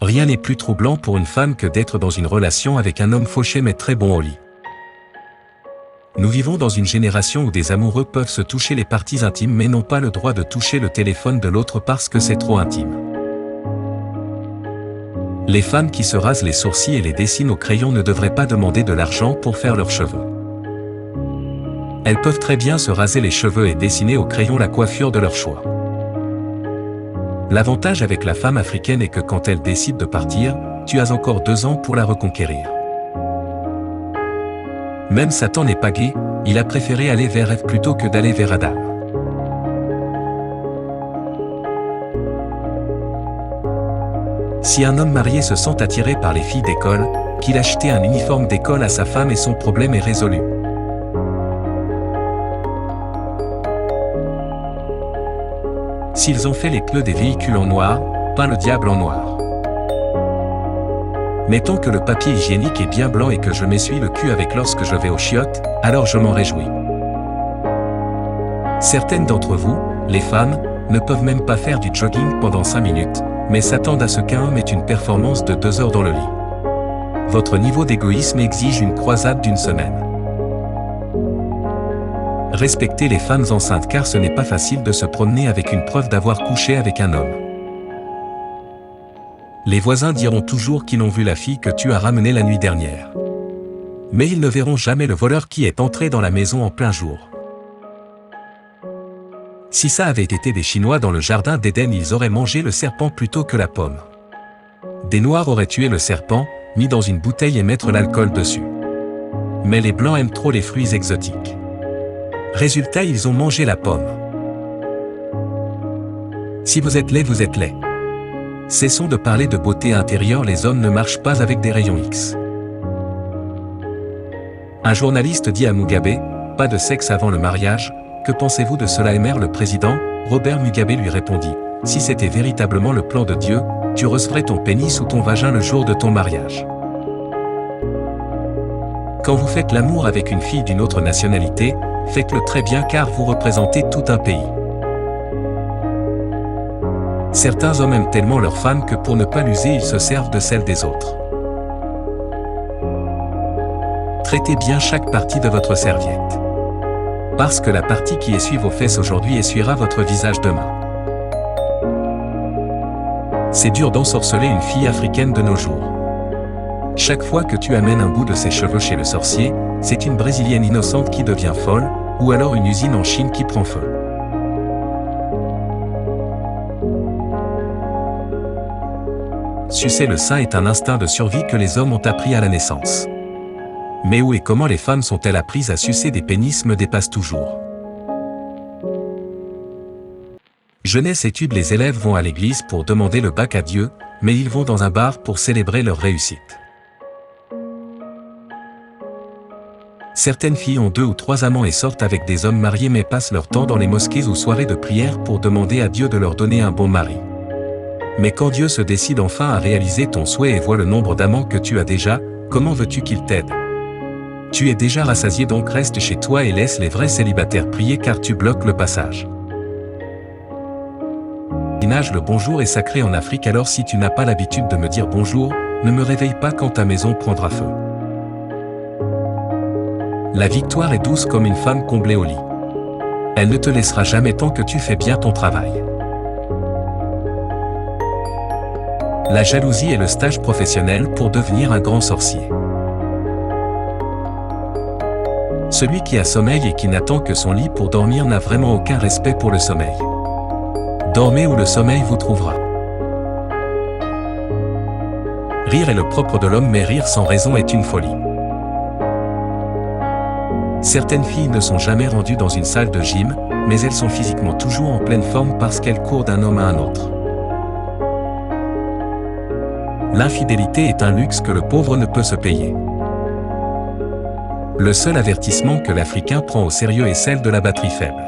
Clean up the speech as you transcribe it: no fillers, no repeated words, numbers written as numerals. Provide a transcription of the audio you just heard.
Rien n'est plus troublant pour une femme que d'être dans une relation avec un homme fauché mais très bon au lit. Nous vivons dans une génération où des amoureux peuvent se toucher les parties intimes mais n'ont pas le droit de toucher le téléphone de l'autre parce que c'est trop intime. Les femmes qui se rasent les sourcils et les dessinent au crayon ne devraient pas demander de l'argent pour faire leurs cheveux. Elles peuvent très bien se raser les cheveux et dessiner au crayon la coiffure de leur choix. L'avantage avec la femme africaine est que quand elle décide de partir, tu as encore 2 ans pour la reconquérir. Même Satan n'est pas gai, il a préféré aller vers Ève plutôt que d'aller vers Adam. Si un homme marié se sent attiré par les filles d'école, qu'il achète un uniforme d'école à sa femme et son problème est résolu. S'ils ont fait les pneus des véhicules en noir, peint le diable en noir. Mettons que le papier hygiénique est bien blanc et que je m'essuie le cul avec lorsque je vais aux chiottes, alors je m'en réjouis. Certaines d'entre vous, les femmes, ne peuvent même pas faire du jogging pendant 5 minutes, mais s'attendent à ce qu'un homme ait une performance de 2 heures dans le lit. Votre niveau d'égoïsme exige une croisade d'1 semaine. Respectez les femmes enceintes car ce n'est pas facile de se promener avec une preuve d'avoir couché avec un homme. Les voisins diront toujours qu'ils ont vu la fille que tu as ramenée la nuit dernière. Mais ils ne verront jamais le voleur qui est entré dans la maison en plein jour. Si ça avait été des Chinois dans le jardin d'Éden, ils auraient mangé le serpent plutôt que la pomme. Des Noirs auraient tué le serpent, mis dans une bouteille et mettre l'alcool dessus. Mais les Blancs aiment trop les fruits exotiques. Résultat, ils ont mangé la pomme. Si vous êtes laid, vous êtes laid. Cessons de parler de beauté intérieure, les hommes ne marchent pas avec des rayons X. Un journaliste dit à Mugabe, pas de sexe avant le mariage, que pensez-vous de cela? Aimer le président, Robert Mugabe lui répondit, si c'était véritablement le plan de Dieu, tu recevrais ton pénis ou ton vagin le jour de ton mariage. Quand vous faites l'amour avec une fille d'une autre nationalité, faites-le très bien car vous représentez tout un pays. Certains hommes aiment tellement leur femme que pour ne pas l'user, ils se servent de celle des autres. Traitez bien chaque partie de votre serviette. Parce que la partie qui essuie vos fesses aujourd'hui essuiera votre visage demain. C'est dur d'ensorceler une fille africaine de nos jours. Chaque fois que tu amènes un bout de ses cheveux chez le sorcier, c'est une brésilienne innocente qui devient folle, ou alors une usine en Chine qui prend feu. Sucer le sein est un instinct de survie que les hommes ont appris à la naissance. Mais où et comment les femmes sont-elles apprises à sucer des pénis me dépasse toujours. Jeunesse études, les élèves vont à l'église pour demander le bac à Dieu, mais ils vont dans un bar pour célébrer leur réussite. Certaines filles ont 2 ou 3 amants et sortent avec des hommes mariés mais passent leur temps dans les mosquées ou soirées de prière pour demander à Dieu de leur donner un bon mari. Mais quand Dieu se décide enfin à réaliser ton souhait et voit le nombre d'amants que tu as déjà, comment veux-tu qu'il t'aide? Tu es déjà rassasié, donc reste chez toi et laisse les vrais célibataires prier car tu bloques le passage. Le bonjour est sacré en Afrique, alors si tu n'as pas l'habitude de me dire bonjour, ne me réveille pas quand ta maison prendra feu. La victoire est douce comme une femme comblée au lit. Elle ne te laissera jamais tant que tu fais bien ton travail. La jalousie est le stage professionnel pour devenir un grand sorcier. Celui qui a sommeil et qui n'attend que son lit pour dormir n'a vraiment aucun respect pour le sommeil. Dormez où le sommeil vous trouvera. Rire est le propre de l'homme, mais rire sans raison est une folie. Certaines filles ne sont jamais rendues dans une salle de gym, mais elles sont physiquement toujours en pleine forme parce qu'elles courent d'un homme à un autre. L'infidélité est un luxe que le pauvre ne peut se payer. Le seul avertissement que l'Africain prend au sérieux est celle de la batterie faible.